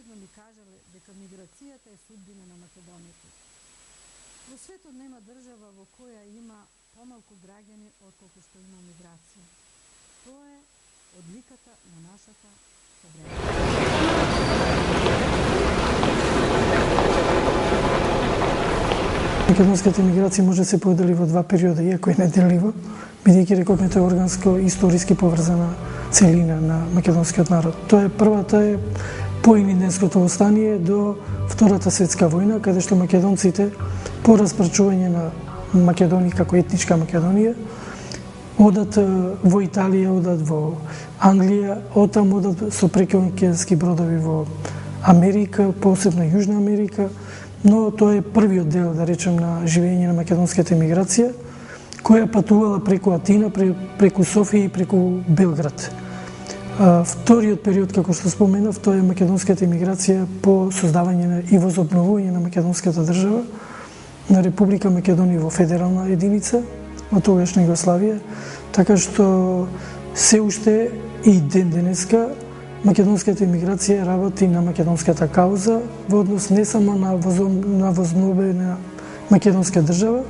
сигурно ми кажале дека миграцијата е судбина на Македонијата. Во светот нема држава во која има помалку граѓани отколку што има миграција. Тоа е одликата на нашата современост. Македонската емиграција може да се подели во два периода, иако е неделиво, бидејќи рековме тоа е органско историски поврзана целина на македонскиот народ. Тоа е првата е поимиденското востание до Втората светска војна, каде што македонците по распрачување на Македонија како етничка Македонија одат во Италија, одат во Англија, оттам одат со прекоокеански бродови во Америка, посебно Јужна Америка, но тоа е првиот дел, да речем, на живење на македонската емиграција, која патувала преку Атина, преку Софија и преку Белград. Вториот период, како што споменав, тоа е македонската емиграција по создавање и возобновување на македонската држава, на Република Македонија во федерална единица, во тогашна Југославија, така што се уште и ден денеска македонската емиграција работи на македонската кауза во однос не само на возобновена македонска држава,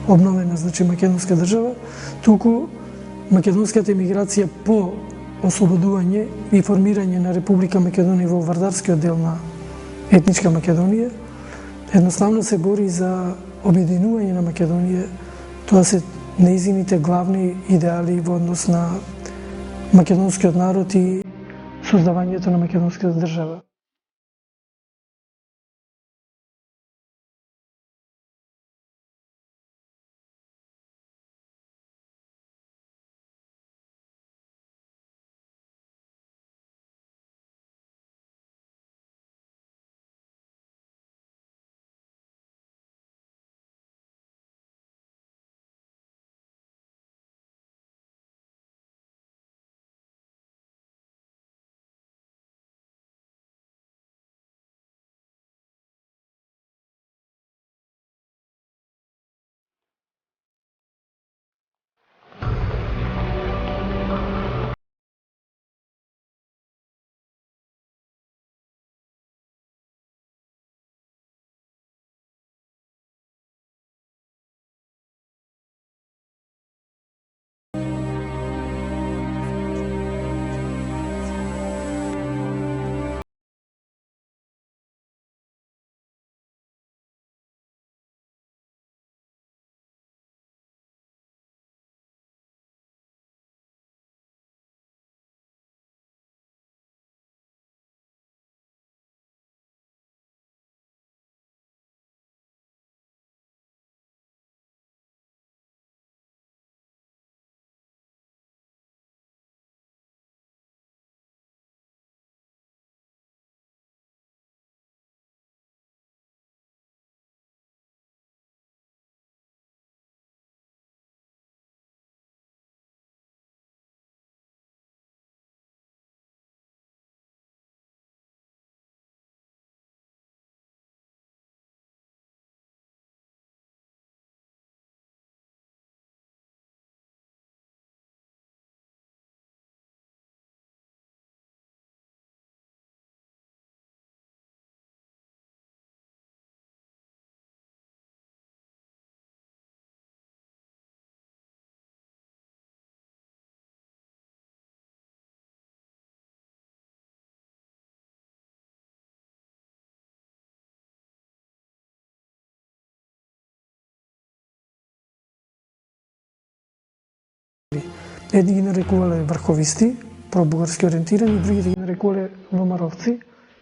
обновена значи македонска држава, туку македонската емиграција по ослободување и формирање на Република Македонија во вардарскиот дел на етничка Македонија, едноставно се бори за обединување на Македонија. Тоа се нејзините главни идеали во однос на македонскиот народ и создавањето на македонската држава. Едни ги нарекувале врховисти, пробугарски ориентирани, другите ги нарекувале ломаровци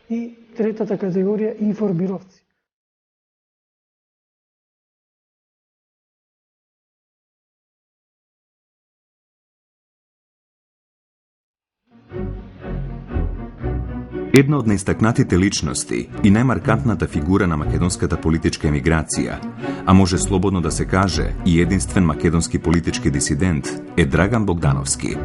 и третата категорија информировци. Една од наистакнатите личности и најмаркантната фигура на македонската политичка емиграција, а може слободно да се каже и единствен македонски политички дисидент, е Драган Богдановски.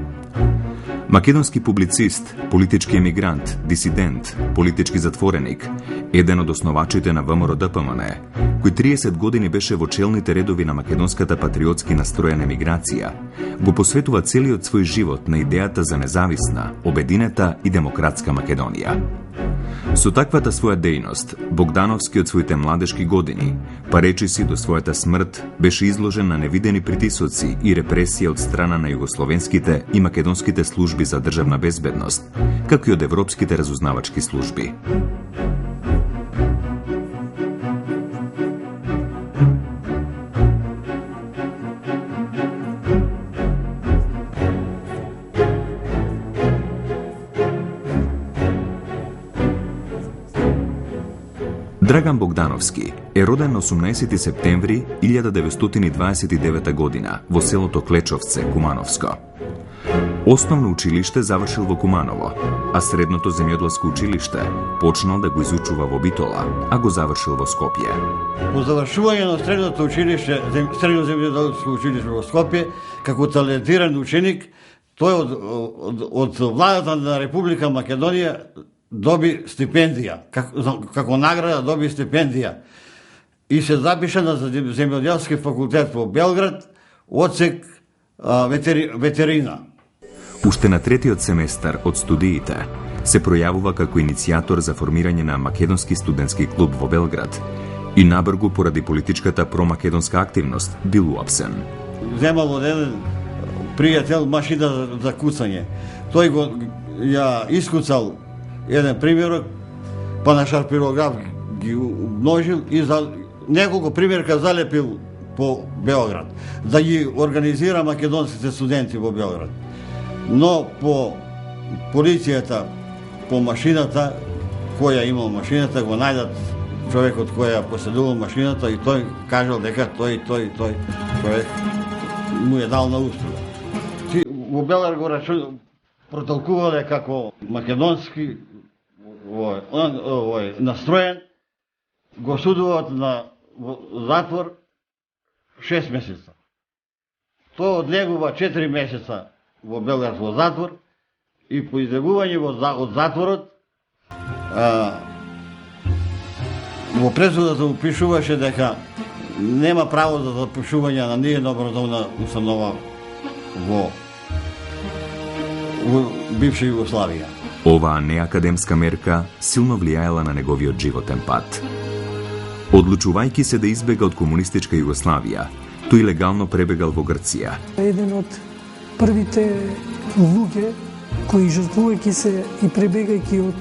Македонски публицист, политички емигрант, дисидент, политички затвореник, еден од основачите на ВМРО-ДПМН, кој 30 години беше во челните редови на македонската патриотски настроена емиграција, го посветува целиот свој живот на идејата за независна, обединета и демократска Македонија. Со таквата своја дејност, Богдановски од своите младешки години, па речиси до својата смрт, беше изложен на невидени притисоци и репресија од страна на југословенските и македонските служби за државна безбедност, како и од европските разузнавачки служби. Драган Богдановски е роден на 18 септември 1929 година во селото Клечовце, Кумановско. Основно училиште завршил во Куманово, а средното земјоделско училиште почнал да го изучува во Битола, а го завршил во Скопје. По завршување на средното училиште, средно земјоделско училиште во Скопје, како талентиран ученик, тој од владата на Република Македонија доби стипендија, како награда доби стипендија и се запиша на земјоделски факултет во Белград, одсек ветерина. Уште на третиот семестар од студиите се пројавува како иницијатор за формирање на Македонски студентски клуб во Белград и набргу поради политичката промакедонска активност бил уапсен. Земал од еден пријател машина за куцање. Тој го ја искуцал еден примерок, па на шарпирограф ги умножил и за неколку примерка залепил по Белград, да ги организира македонските студенти во Белград. Но по полицијата, по машината, која имал машината, го најдат човекот кој ја поседувал машината и тој кажал дека тој човек му е дал на услуга. Во Белград го протолкувале како македонски настроен, го судуват на затвор 6 месеца. Тој одлегува 4 месеца во Белград во затвор и по излегување од затворот во пресудата упишуваше дека нема право за запишување на ниедна образовна установа во бивша Југославија. Оваа неакадемска мерка силно влијаела на неговиот животен пат. Одлучувајќи се да избега од комунистичка Југославија, тој легално пребегал во Грција. Еден од првите луѓе кои жртвувајќи се и пребегајќи од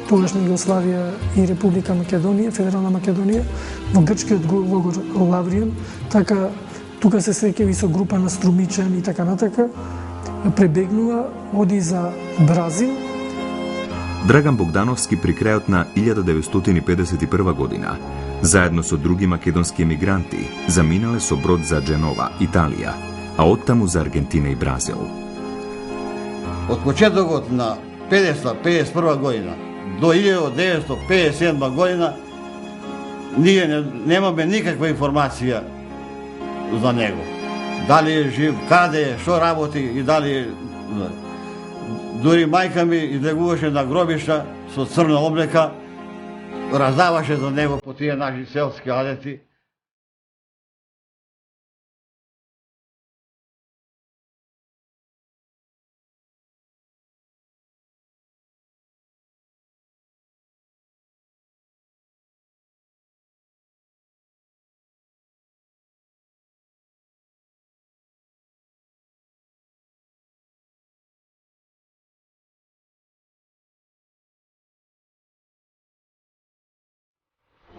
тогашна Југославија и Република Македонија, Федерална Македонија, во грчкиот логор Лавријан, така тука се среќави со група на Струмичан и така натака, пребегнува, оди за Бразил. Драган Богдановски при крајот на 1951 година, заедно со други македонски емигранти, заминале со брод за Дженова, Италија, а оттаму за Аргентина и Бразил. Од почетокот на 1951 година до 1957 година ние немаме никаква информација за него. Дали е жив, каде е, што работи и дали е... Дури мајка ми излегуваше на гробишта со црна облека, раздаваше за него по тие наши селски адети.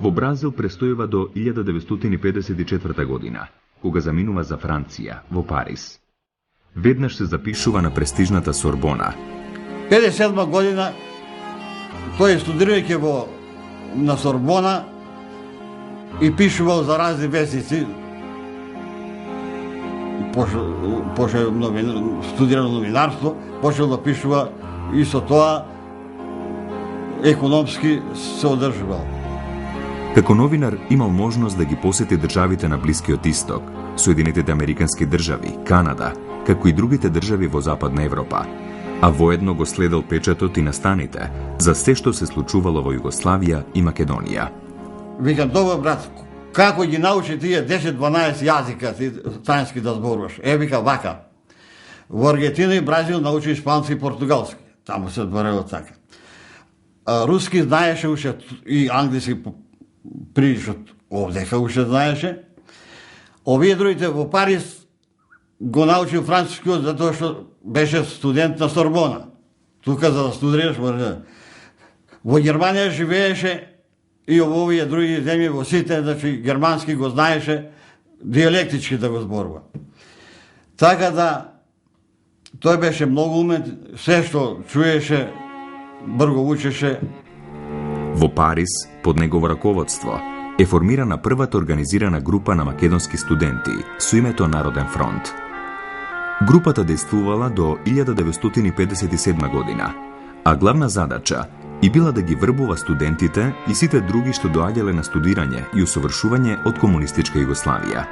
Во Бразил престојува до 1954 година, кога заминува за Франција, во Париз. Веднаш се запишува на престижната Сорбона. 57 година тој студирајќи на Сорбона и пишувал за разни вестници, студирал новинарство, почел да пишува и со тоа економски се одржувал. Како новинар имал можност да ги посети државите на Блискиот Исток, Соединетите Американски држави, Канада, како и другите држави во Западна Европа, а воедно го следел печатот и настаните за се што се случувало во Југославија и Македонија. Викам, добро брат, како ги научи тие 10-12 јазика ти странски да зборуваш. Вика вака. Во Аргентина и Бразил научи испански и португалски. Таму се зборува така. Руски знаеше уште и англиски прилично овдека уште знаеше. Овие другите во Париз го научил францускиот затоа што беше студент на Сорбона. Тука за да студираш во Германија живееше и во овие други земји во сите, значи германски го знаеше, диалектички да го зборува. Така да тој беше многу умен, се што чуеше, брго учеше. Во Париз, под негово раководство, е формирана првата организирана група на македонски студенти со името Народен фронт. Групата действувала до 1957 година, а главна задача и била да ги врбува студентите и сите други што доаѓале на студирање и усовршување од комунистичка Југославија.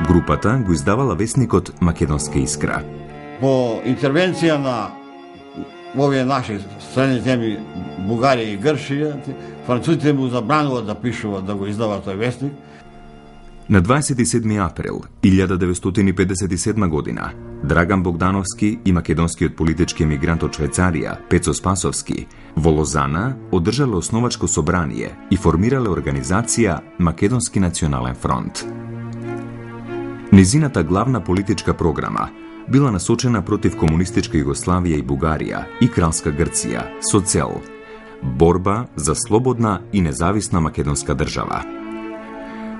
Групата го издавала весникот Македонска искра. По интервенција на овие наши страни земји, Бугарија и Грчија, французите му забранува да пишува, да го издава тој вестник. На 27. април 1957 година Драган Богдановски и македонскиот политички емигрант од Швајцарија Пецо Спасовски во Лозана одржале основачко собрание и формирале организација Македонски национален фронт. Низината главна политичка програма била насочена против комунистичка Југославија и Бугарија и кралска Грција со цел борба за слободна и независна македонска држава.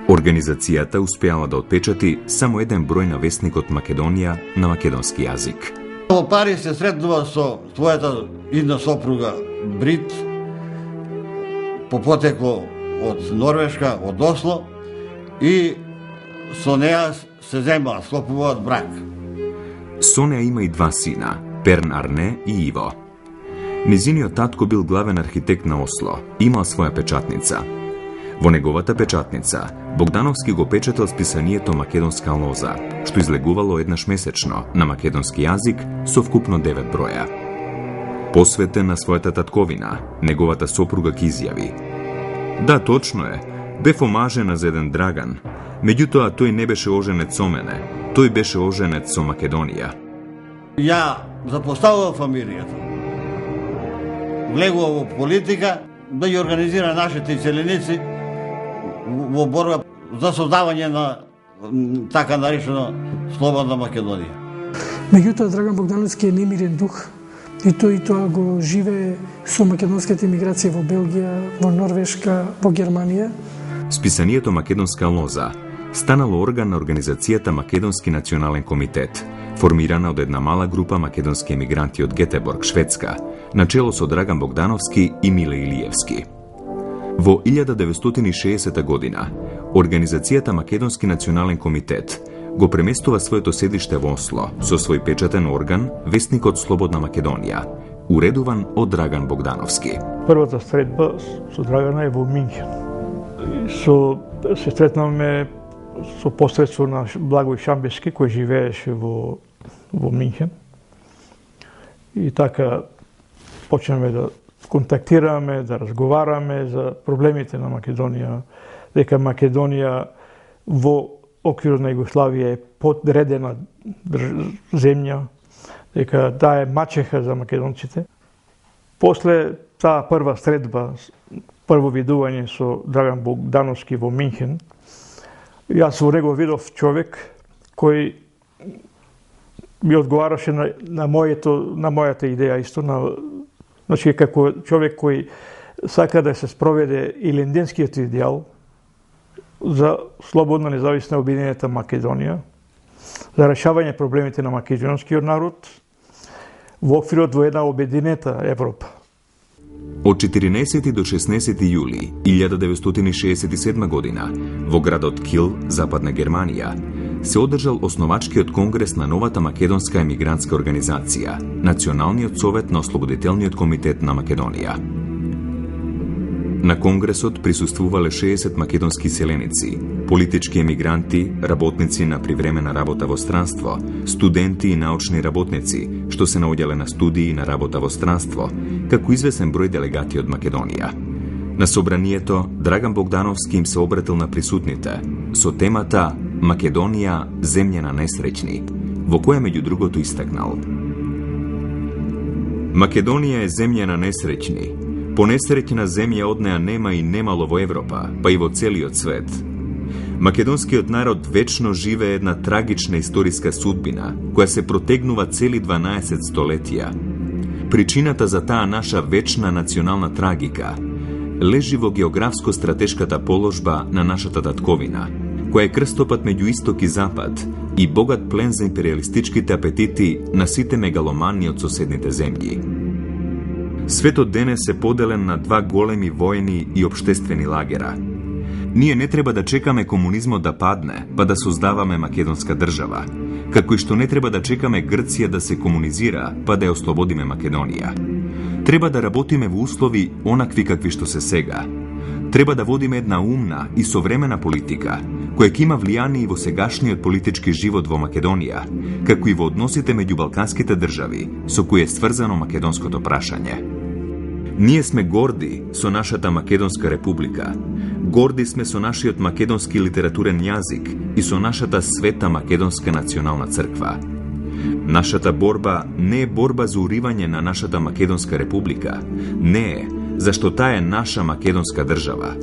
Организацијата успеала да отпечати само еден број на вестникот Македонија на македонски јазик. Во Париз се сретнува со својата идна сопруга Брит, по потекло од Норвешка, од Осло, и со неа се земаат, склопуваат брак. Со неа има и два сина, Перн Арне и Иво. Низиниот татко бил главен архитект на Осло, имал своја печатница. Во неговата печатница Богдановски го печатал списанието Македонска лоза, што излегувало еднаш месечно на македонски јазик со вкупно 9 броја. Посветен на својата татковина, неговата сопруга ќе изјави: "Да, точно е, бев омажена за еден Драган, меѓутоа тој не беше оженет со мене, тој беше оженет со Македонија." Ја запоставува фамилијата. Влегува во политика да ја организира нашите селеници во борба за создавање на така наречена слободна Македонија. Меѓутоа, Драган Богдановски е немирен дух и тоа го живее со македонската емиграција во Белгија, во Норвешка, во Германија. Списанието Македонска лоза станало орган на организацијата Македонски национален комитет, формирана од една мала група македонски емигранти од Гетеборг, Шведска, начело со Драган Богдановски и Миле Илиевски. Во 1960 година, организацијата Македонски национален комитет го преместува своето седиште во Осло со свој печатен орган, вестникот Слободна Македонија, уредуван од Драган Богдановски. Првата средба со Драгана е во Минхен. Се сретнавме со посредство на Благој Шамбески, кој живееше во Минхен. И така почнеме да контактираме, да разговараме за проблемите на Македонија, дека Македонија во оквирот на Југославија е подредена земја, дека таа е мачеха за македонците. После таа прва средба, прво видување со Драган Богдановски во Минхен, јас во него видов човек кој ми одговараше на мојата идеја исто, значи како човек кој сака да се спроведе илинденскиот идеал за слободна, независна, обединета Македонија, за решавање проблемите на македонскиот народ во оквирот во една обединета Европа. Од 14 до 16 јули 1967 година во градот Кил, Западна Германија, се одржал основачкиот конгрес на новата македонска емигрантска организација, Националниот совет на Ослободителниот комитет на Македонија. На конгресот присуствувале 60 македонски селеници, политички емигранти, работници на привремена работа во странство, студенти и научни работници, што се наоѓале на студии на работа во странство, како извесен број делегати од Македонија. На собранието, Драган Богдановски им се обратил на присутните со темата Македонија, земја на несреќни, во која меѓу другото истакнал: Македонија е земја на несреќни. Понесреќна земја од неа нема и немало во Европа, па и во целиот свет. Македонскиот народ вечно живее една трагична историска судбина, која се протегнува цели 12 столетија. Причината за таа наша вечна национална трагика лежи во географско-стратешката положба на нашата татковина, која е крстопат меѓу исток и запад и богат плен за империалистичките апетити на сите мегаломани од соседните земји. Светот денес е поделен на два големи воени и обштествени лагера. Ние не треба да чекаме комунизмот да падне, па да создаваме македонска држава, како и што не треба да чекаме Грција да се комунизира, па да ја ослободиме Македонија. Треба да работиме во услови онакви какви што се сега. Треба да водиме една умна и современа политика, која ќе има влијание и во сегашниот политички живот во Македонија, како и во односите меѓу балканските држави, со кои е сврзано македонското прашање. Ние сме горди со нашата Македонска република, горди сме со нашиот македонски литературен јазик и со нашата света македонска национална црква. Нашата борба не е борба за уривање на нашата Македонска република, не е, зашто таа е наша македонска држава.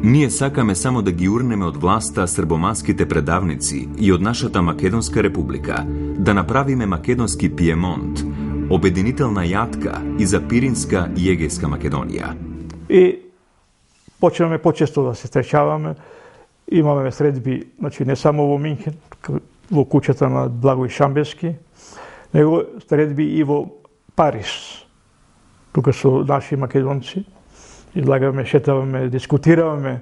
Ние сакаме само да ги урнеме од власта србоманските предавници и од нашата Македонска република, да направиме македонски Пиемонт, обединителна јатка и за Пиринска и Егејска Македонија. И почнеме почесто да се среќаваме, имаме средби, значи не само во Минхен, во куќата на Благој Шамбевски, него средби и во Париж. Тука со наши македонци, излагаме, шетаваме, дискутираваме.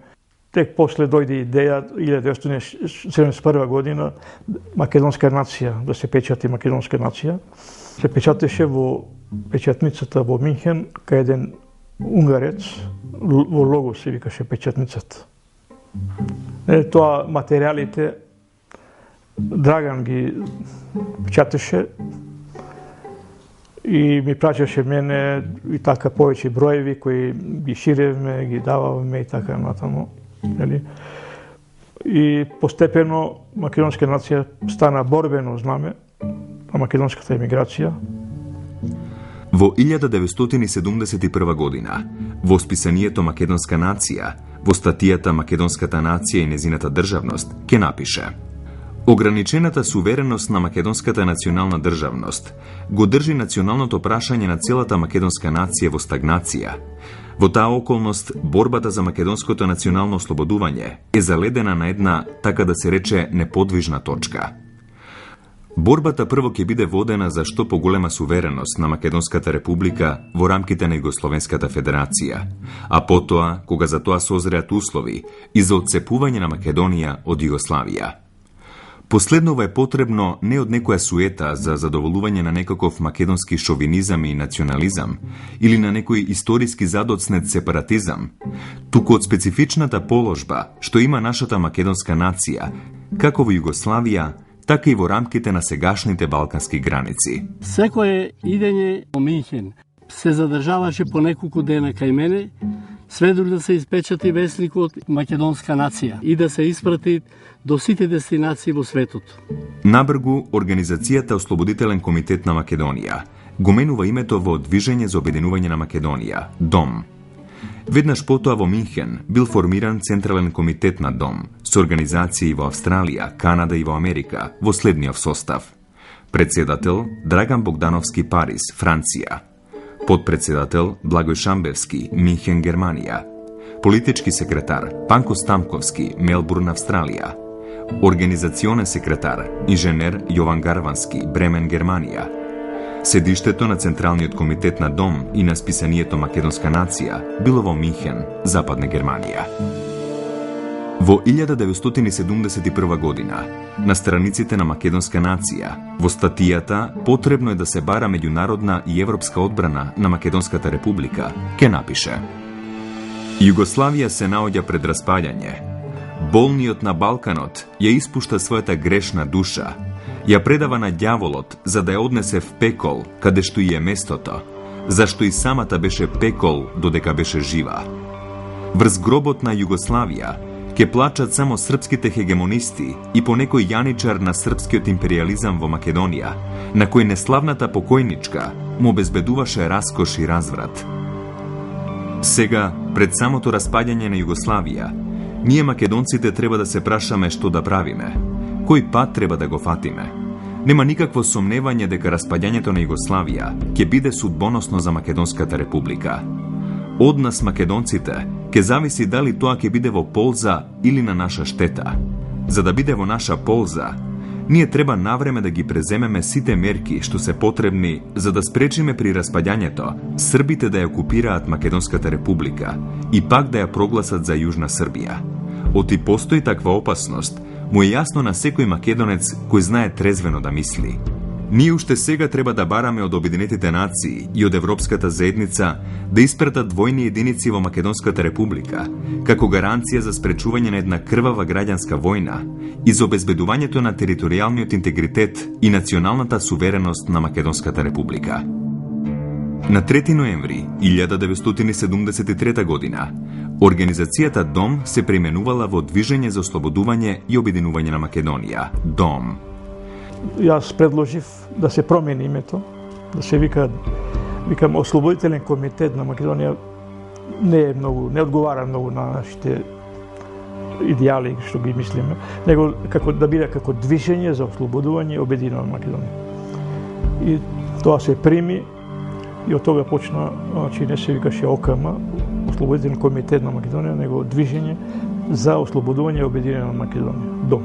Тек после дојде идеја 1971 година македонска нација, да се печати македонска нација. Се печатеше во печатницата во Минхен, кај еден унгарец, во Лого се викаше печатницата. Тоа материјалите Драган ги печатеше и ми праќаше мене и така повеќе броеви кои ги ширевме, ги дававме и така натаму. И постепено македонска нација стана борбено знаме на македонската емиграција. Во 1971 година, во списанието Македонска нација, во статијата Македонската нација и незината државност, ќе напише: Ограничената сувереност на македонската национална државност го држи националното прашање на целата македонска нација во стагнација. Во таа околност, борбата за македонското национално ослободување е заледена на една, така да се рече, неподвижна точка. Борбата прво ќе биде водена за што поголема сувереност на Македонската република во рамките на Југословенската федерација, а потоа, кога за тоа созреат услови, и за отцепување на Македонија од Југославија. Последново е потребно не од некоја суета за задоволување на некаков македонски шовинизам и национализам или на некој историски задоцнет сепаратизам, туку од специфичната положба што има нашата македонска нација, како во Југославија, така и во рамките на сегашните балкански граници. Секое идење во Минхен се задржаваше по неколку дена кај мене, сведор да се испечати весникот Македонска нација и да се испрати до сите дестинации во светот. Набргу, Организацијата Ослободителен комитет на Македонија го менува името во Движење за обединување на Македонија, ДОМ. Веднаш потоа во Минхен бил формиран Централен комитет на ДОМ со организации во Австралија, Канада и во Америка во следниот состав: председател Драган Богдановски, Париз, Франција; подпредседател Благој Шамбевски, Минхен, Германија; политички секретар Панко Стамковски, Мелбурн, Австралија; организационен секретар инженер Јован Гарвански, Бремен, Германија. Седиштето на Централниот комитет на ДОМ и на списанието Македонска нација било во Минхен, Западна Германија. Во 1971 година, на страниците на Македонска нација, во статијата "Потребно е да се бара меѓународна и европска одбрана на Македонската република", ќе напише: Југославија се наоѓа пред распаѓање. Болниот на Балканот ја испушта својата грешна душа, ја предава на ѓаволот за да ја однесе в пекол, каде што и е местото, зашто и самата беше пекол додека беше жива. Врз гробот на Југославија ке плачат само српските хегемонисти и по некој јаничар на српскиот империализам во Македонија, на кој неславната покојничка му обезбедуваше раскош и разврат. Сега, пред самото распаѓање на Југославија, ние македонците треба да се прашаме што да правиме, кој пат треба да го фатиме. Нема никакво сомневање дека распаѓањето на Југославија ќе биде судбоносно за Македонската република. Од нас македонците ќе зависи дали тоа ќе биде во полза или на наша штета. За да биде во наша полза, ние треба навреме да ги преземеме сите мерки што се потребни за да спречиме при распаѓањето србите да ја окупираат Македонската република и пак да ја прогласат за Јужна Србија. Оти постои таква опасност, му е јасно на секој македонец кој знае трезвено да мисли. Ние уште сега треба да бараме од Обединетите нации и од Европската заедница да испратат војни единици во Македонската република, како гаранција за спречување на една крвава граѓанска војна и за обезбедувањето на територијалниот интегритет и националната сувереност на Македонската република. На 3 ноември 1973 година, организацијата ДОМ се преименувала во Движење за ослободување и обединување на Македонија, ДОМ. Јас предложив да се промени името, да се викам Ослободителен комитет на Македонија. Не одговара многу на нашите идеали што ги мислиме, него да биде како Движење за ослободување и обединување на Македонија. И тоа се прими и од тога почна, значи не се викаше ОКМ, Ослободителен комитет на Македонија, него Движење за ослободување и обединување на Македонија, ДОМ.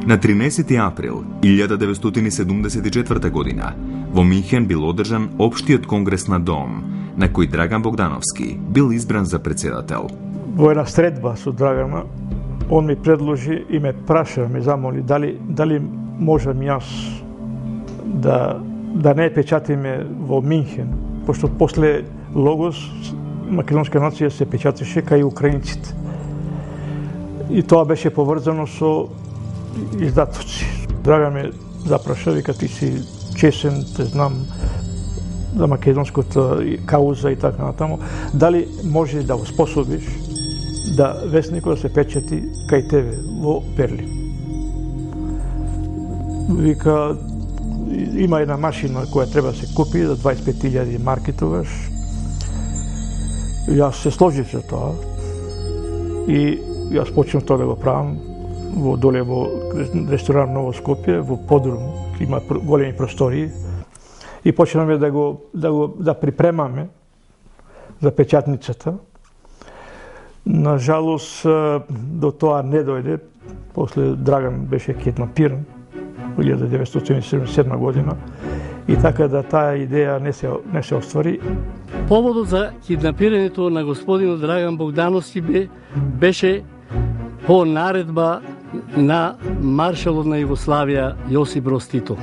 На 13 април 1974 година во Минхен бил одржан Општиот конгрес на ДОМ, на кој Драган Богдановски бил избран за председател. Во една средба со Драгана, он ми предложи и ме праша, ме замоли дали можам јас да не печатиме во Минхен, пошто после Логос македонска нација се печатеше кај украинците. И тоа беше поврзано со издатоци. Драга ме запраша, вика ти си чесен, те знам за македонската кауза и така натаму. Дали можеш да способиш да весникот да се печати кај тебе во Берлин? Вика, има една машина која треба да се купи за 25.000 марки тогаш. Јас се сложив за тоа и јас почнав тоа да го правам доле во ресторан Ново Скопје, во подрум, има големи простории, и почнавме да припремаме за печатницата. На жалост, до тоа не дојде, после Драган беше киднапиран во 1977 година, и така да таа идеја не се оствари. Поводот за киднапирањето на господинот Драган Богдановски беше по наредба на маршалот на Југославија Јосип Броз Тито.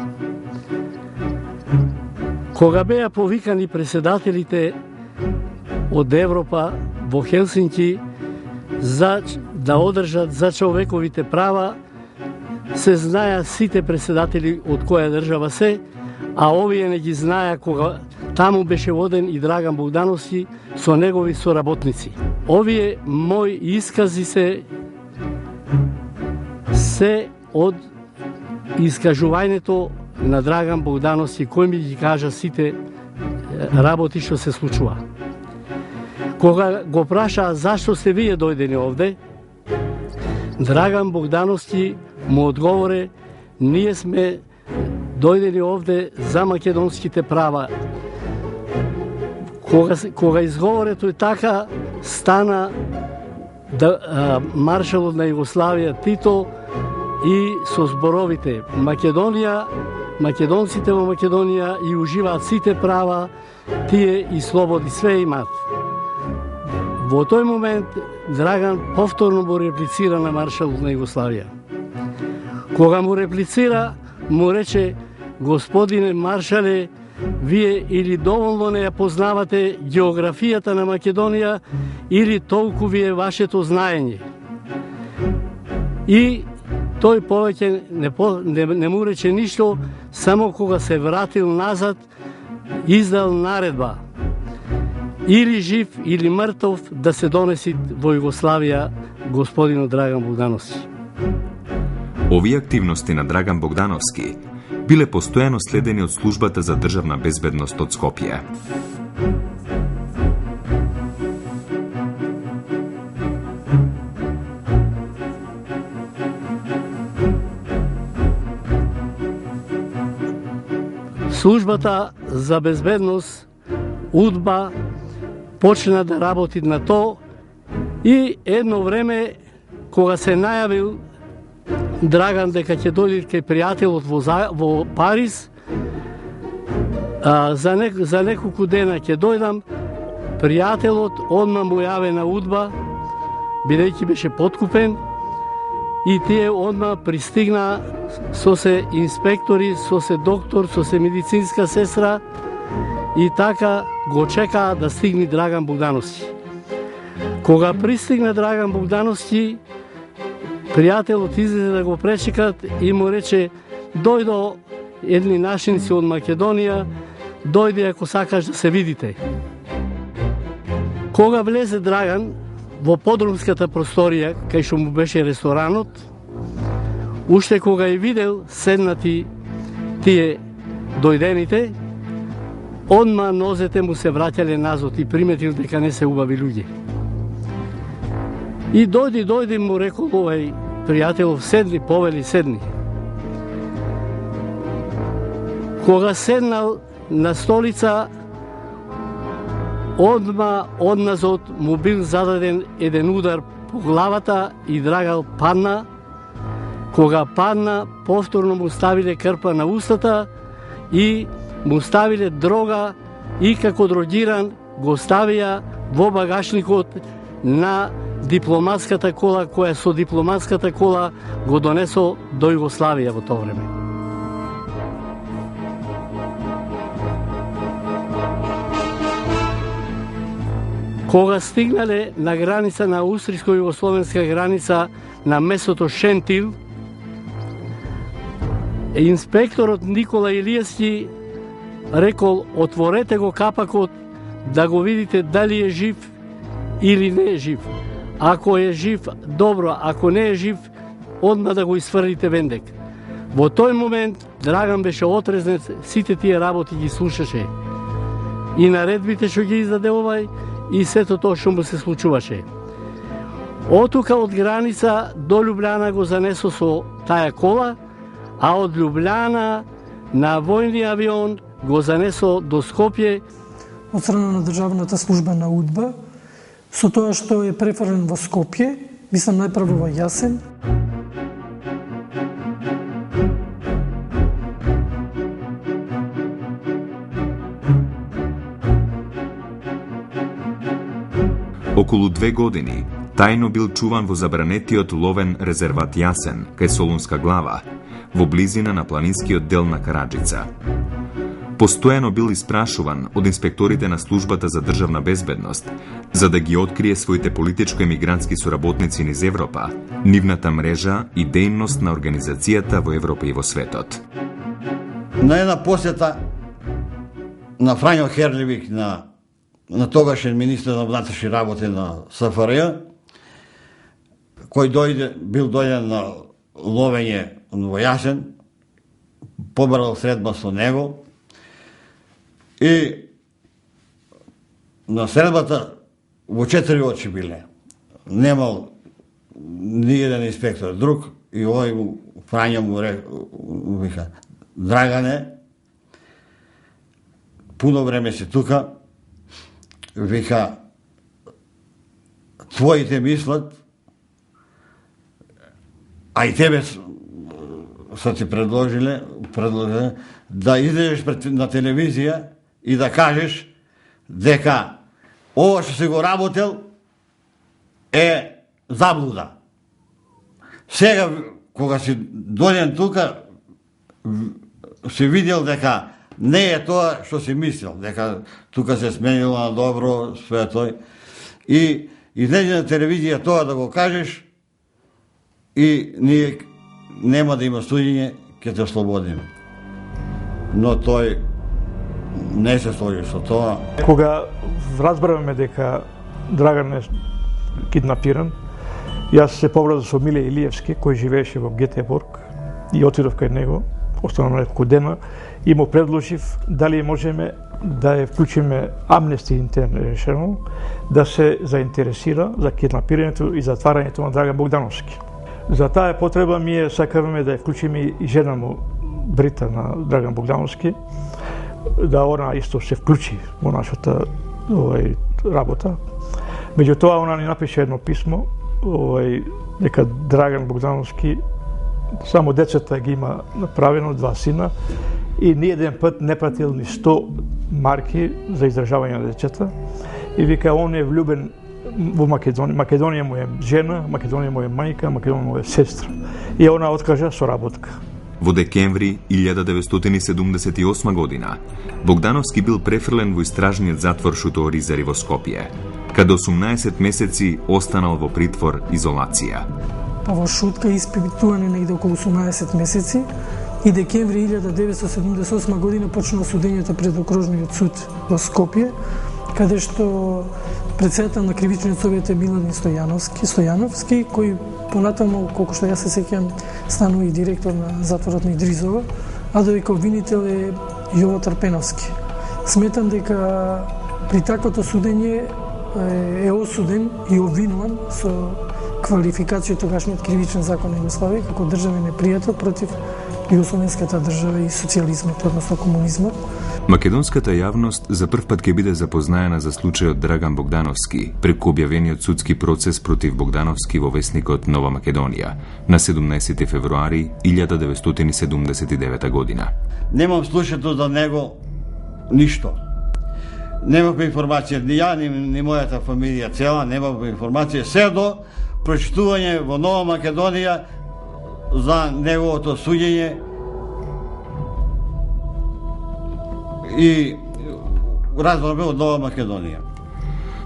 Кога беа повикани председателите од Европа во Хелсинки за да одржат за човековите права, се знаја сите председатели од која држава се, а овие не ги знаја кога таму беше воден и Драган Богдановски со негови соработници. Овие мои искази се од искажувањето на Драган Богдановски, кој ми ги кажа сите работи што се случува. Кога го прашаа зашто сте вие дојдени овде, Драган Богдановски му одговоре: ние сме дојдени овде за македонските права. Кога изговоре тој така, стана маршалот на Југославија Тито и со зборовите: македонците во Македонија и уживаат сите права, тие и слободи све имаат. Во тој момент Драган повторно му реплицира на маршалот на Југославија. Кога му реплицира, му рече: господине маршале, вие или доволно не ја познавате географијата на Македонија, или толку ви е вашето знаење. И тој повеќе не му рече ништо, само кога се вратил назад, издал наредба. или жив или мртов да се донеси во Југославија господинот Драган Богдановски. Овие активности на Драган Богдановски биле постојано следени од службата за државна безбедност од Скопје. Службата за безбедност УДБА почна да работи на то и едно време кога се најавил Драган дека ќе дојде кај пријателот во Париз, за неколку дена ќе дојдам, пријателот одма му јаве на УДБА, бидејќи беше подкупен, и тие одма пристигна со се инспектори, со се доктор, со се медицинска сестра и така го чекаа да стигне Драган Богдановски. Кога пристигна Драган Богдановски, пријателот излезе да го пречекат и му рече: дојдо едни нашинци од Македонија, дојди ако сакаш да се видите. Кога влезе Драган во подрумската просторија, кај што му беше ресторанот, уште кога ја видел седнати тие дојдените, одма нозете му се враќале назад и приметил дека не се убави луѓе. И дојди, му рекол овај пријателов, седни, повели, седни. Кога седнал на столица, одма одназот му бил зададен еден удар по главата и Драган падна. Кога падна, повторно му ставиле крпа на устата и му ставиле дрога и како дрогиран го ставија во багажникот на дипломатската кола, која со дипломатската кола го донесо до Југославија во тоа време. Кога стигнале на граница на австриско-југословенска граница на местото Шентил, инспекторот Никола Илиевски рекол: отворете го капакот да го видите дали е жив или не е жив. Ако е жив, добро, ако не е жив, одма да го isfрлите вендек. Во тој момент Драган беше отрезнет, сите тие работи ги слушаше. И наредбите што ги издаде овај, и сето тоа што му се случуваше. Отука од граница до Љубљана го занесо со таа кола, а од Љубљана на војни авион го занесо до Скопје. Од страна на државната служба на УДБА, со тоа што е префрлен во Скопје, мислам најпрво во Јасен. Околу 2 години тајно бил чуван во забранетиот ловен резерват Јасен, кај Солунска глава, во близина на планинскиот дел на Караджица. Постојано бил испрашуван од инспекторите на службата за државна безбедност за да ги открие своите политичко-емигрантски соработници низ Европа, нивната мрежа и дејност на организацијата во Европа и во светот. На една посета на Фрањо Херлевик, на тогашен министер на внатрешни работи на СФРЈ, кој бил дојден на ловење во Јасен, побрал средба со него и на средбата во 4 очи биле. Немал ни еден инспектор друг и овој Фрањо му вика: Драгане, пуно време си тука, вика, твоите мислат, а и тебе са ти предложиле да излезеш на телевизија и да кажеш дека ова што си го работел е заблуда. Сега, кога си дојден тука, си видел дека не е тоа што си мислил, дека тука се сменило на добро, све тој. И излезе на телевизија тоа да го кажеш и ние нема да има судење, ќе те ослободиме. Но тој не се сложи со тоа. Кога разбравме дека Драган е киднапиран, јас се поврзав со Миле Илиевски, кој живееше во Гетеборг, и отидов кај него, останав неколку дена, и му предложив дали можеме да ја вклучиме Amnesty International да се заинтересира за киднапирањето и затварањето на Драган Богдановски. За таа потреба ние сакавме да ја вклучиме и жена му, Брита, на Драган Богдановски, да она исто се вклучи во нашата работа. Меѓутоа, она ни напише едно писмо, дека Драган Богдановски само децата ги има направено, 2 сина, и ни еден пат не пратил ни 100 марки за издржавање на децата. И вика, он е влюбен во Македонија. Македонија му е жена, Македонија му е мајка, Македонија му е сестра. И она откажа соработка. Во декември 1978 година, Богдановски бил префрлен во истражниот затвор Шуто Оризари во Скопје, каде 18 месеци останал во притвор изолација. Па во Шутка испитуване негде околу 18 месеци и декември 1978 година почна судењето пред окружниот суд во Скопје, каде што председател на кривичниот совет е Милан Стојановски, кој понатаму, колку што јас се сеќам, станува и директор на затворот на Идризово, а дека обвинител е Јово Трпеновски. Сметам дека при таквото судење е осуден и обвинуван со квалификација тогашниот кривичен закон на Југославија како државен непријател против југословенската држава и социјализмот, односно комунизмот. Македонската јавност за прв пат ќе биде запознаена за случајот Драган Богдановски преку објавениот судски процес против Богдановски во весникот Нова Македонија на 17 февруари 1979 година. Немам слушато за него ништо. Немавме информација, ни ја, ни мојата фамилија цела, немавме информација, се до прочитување во Нова Македонија за неговото суѓење и разбраме од Нова Македонија.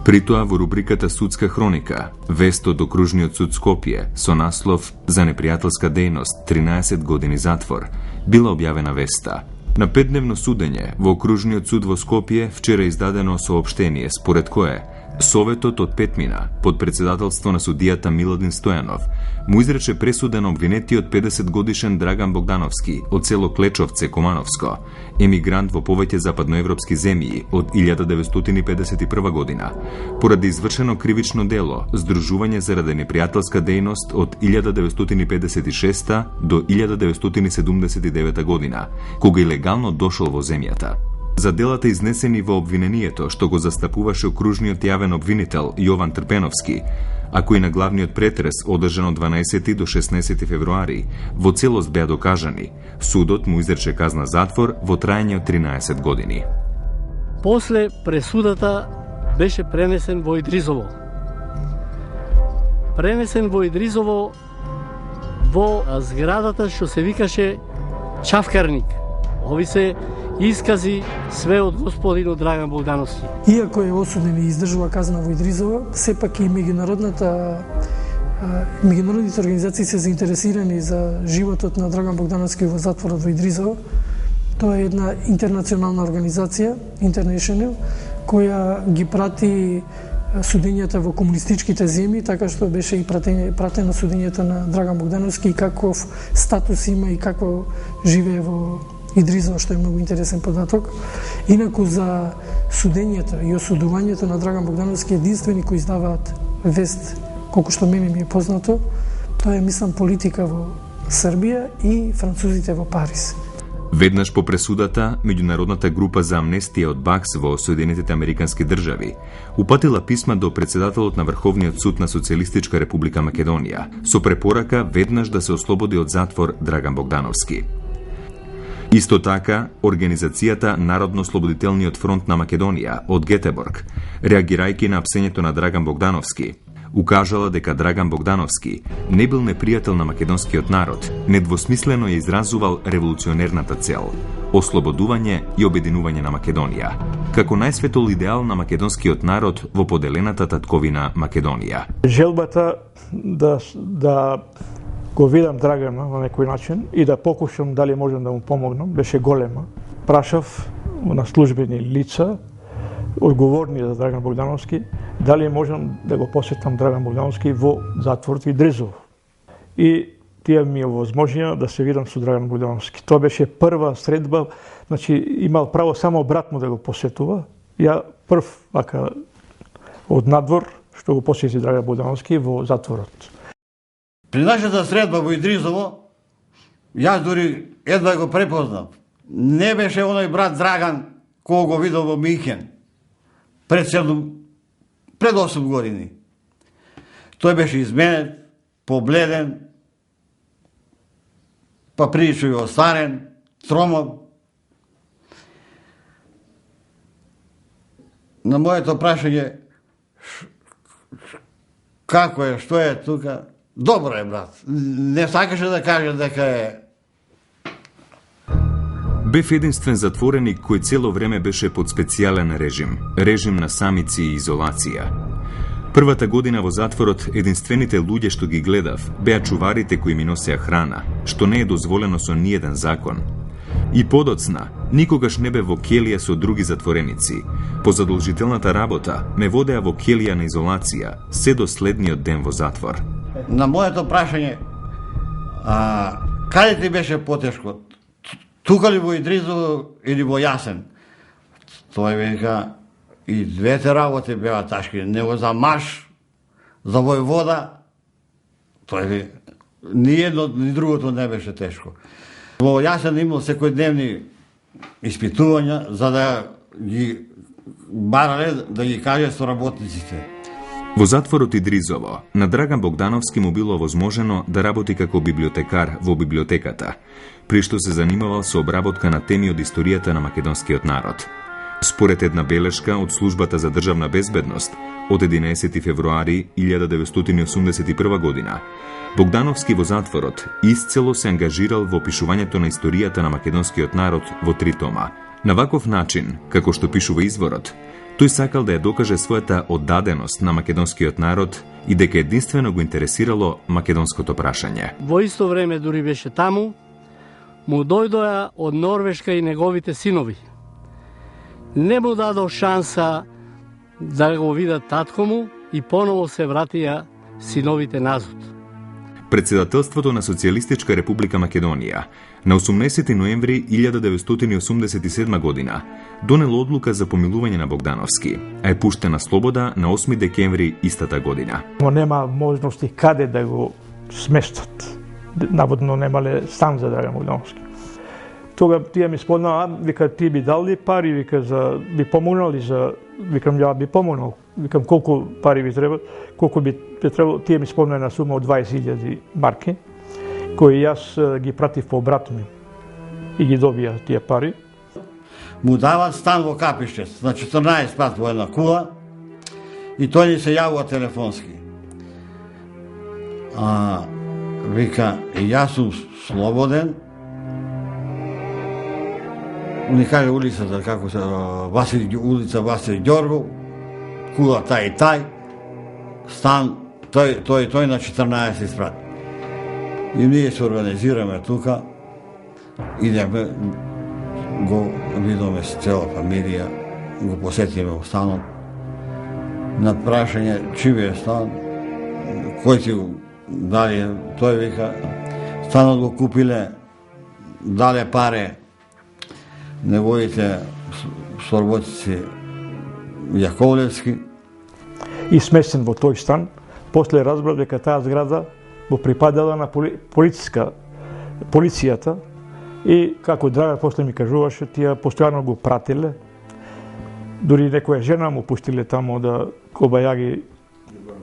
При тоа во рубриката Судска хроника, вест од окружниот суд Скопје со наслов за непријателска дејност 13 години затвор, била објавена веста. На 5-дневно судење во окружниот суд во Скопје вчера издадено соопштение според кое Советот од Петмина, под председателство на судијата Миладин Стојанов, му изрече пресуда на обвинетиот 50-годишен Драган Богдановски од село Клечовце, Комановско, емигрант во повеќе западноевропски земји од 1951 година, поради извршено кривично дело, здружување заради непријателска дејност од 1956 до 1979 година, кога илегално дошол во земјата. За делата изнесени во обвинението, што го застапуваше окружниот јавен обвинител Јован Трпеновски, а кој на главниот претрес, одржан од 12 до 16 февруари, во целост беа докажани, судот му изрече казна затвор во трајање од 13 години. После пресудата беше пренесен во Идризово. Пренесен во Идризово во зградата што се викаше Чавкарник. Ови се искази све од господинот Драган Богдановски. Иако е осуден и издржува казна во Идризово, сепак и меѓународните организации се заинтересирани за животот на Драган Богдановски во затворот во Идризово. Тоа е една интернационална организација, International, која ги прати судењата во комунистичките земји, така што беше и пратено судењето на Драган Богдановски и каков статус има и како живее во Идризово, што е многу интересен податок. Инаку за судењето и осудувањето на Драган Богдановски единствени кои издаваат вест, колку што мене ми е познато, тоа е, мислам, Политика во Србија и французите во Париз. Веднаш по пресудата, меѓународната група за амнестија од БАКС во Соединетите Американски држави упатила писма до председателот на Врховниот суд на Социјалистичка република Македонија со препорака веднаш да се ослободи од затвор Драган Богдановски. Исто така, Организацијата Народно-слободителниот фронт на Македонија од Гетеборг, реагирајќи на апсењето на Драган Богдановски, укажала дека Драган Богдановски не бил непријател на македонскиот народ, недвосмислено ја изразувал револуционерната цел – ослободување и обединување на Македонија, како најсветол идеал на македонскиот народ во поделената татковина Македонија. Желбата да го видам Драгана на некој начин и да покушам дали можам да му помогнам беше голема. Прашав на службени лица одговорни за Драган Богдановски, дали можам да го посетам Драган Богдановски во затворот и Дризово. И тие ми овозможија да се видам со Драган Богдановски. Тоа беше прва средба, значи имал право само брат му да го посетува. Ја прв вака од надвор што го посети Драган Богдановски во затворот. При нашата средба во Идризово, јас дури едва го препознав. Не беше оној брат Драган кој го видел во Михен пред 8 години. Тој беше изменет, побледен, па прилично и остарен, тромав. На моето прашање како е, што е тука, добро е, брат. Не сакаше да каже дека е. Бев единствен затвореник кој цело време беше под специјален режим на самици и изолација. Првата година во затворот, единствените луѓе што ги гледав беа чуварите кои ми носеа храна, што не е дозволено со ниеден закон. И подоцна, никогаш не бе во келија со други затвореници. По задолжителната работа ме водеа во келија на изолација, се до следниот ден во затвор. На моето прашање, каде ти беше потешко? Тука ли во Идризово или во Јасен? Тој века, и двете работи беа тешки. Него за Маш, за војвода, тој ни едно, ни другото не беше тешко. Во Јасен имал секојдневни испитувања за да ги барале да ги каже со работниците. Во затворот Идризово, на Драган Богдановски му било возможено да работи како библиотекар во библиотеката, при што се занимавал со обработка на теми од историјата на македонскиот народ. Според една белешка од Службата за државна безбедност од 11 февруари 1981 година, Богдановски во затворот исцело се ангажирал во опишувањето на историјата на македонскиот народ во 3 тома. На ваков начин, како што пишува изворот, тој сакал да ја докаже својата оддаденост на македонскиот народ и дека единствено го интересирало македонското прашање. Во исто време дури беше таму, му дојдоа од Норвешка и неговите синови. Не му дадо шанса да го видат татко му и поново се вратија синовите назад. Председателството на Социјалистичка република Македонија на 18 ноември 1987 година донело одлука за помилување на Богдановски, а е пуштен на слобода на 8 декември истата година. Нема можности каде да го сместат. Наводно немале стан за Драган Богдановски. Тога тие ми спомнаа, вика, ти би дали пари, вика, би помогнали за, викам, ја би помогнал, викам, колку пари би треба, колку би требало, тие ми спомнаа една сума од 20.000 марки, кои јас ги пратив по брат ми и ги добија тие пари. Му дават стан во Капиште, на 14 спат во една кула, и тој ни се јавува телефонски. Вика, јас сум слободен, ни каже улицата, како се, улица Васил Ѓоргов, кула тај и тај, стан, тој на 14 спрат. И ние се организираме тука, идеме, го видиме с цела фамилија, го посетиме во станот, на прашање чиј е стан, кој ти дали, тој вика, станот го купиле, дале паре, неговите соработници Јаковлевски. И сместен во тој стан, после разбрав дека таа зграда го припадала на полицијата и како Драган после ми кажуваше, тие постојано го пратиле. Дури некоја жена му пуштиле тамо да кобајаги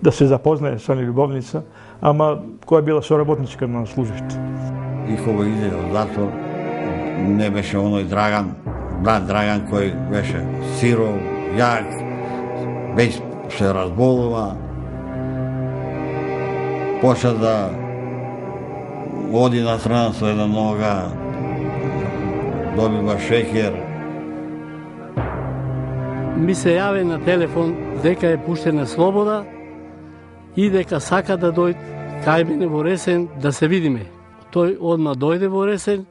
да се запознае со љубовница, ама која била соработничка на службите. И кога иде од затвор, не беше оној Драган, брат Драган кој беше сиров, јак, веќе се разболува, почна да оди на страна со една нога, добива шекер. Ми се јави на телефон дека е пуштен на слобода и дека сака да дојде кај мене во Ресен да се видиме. Тој одма дојде во Ресен,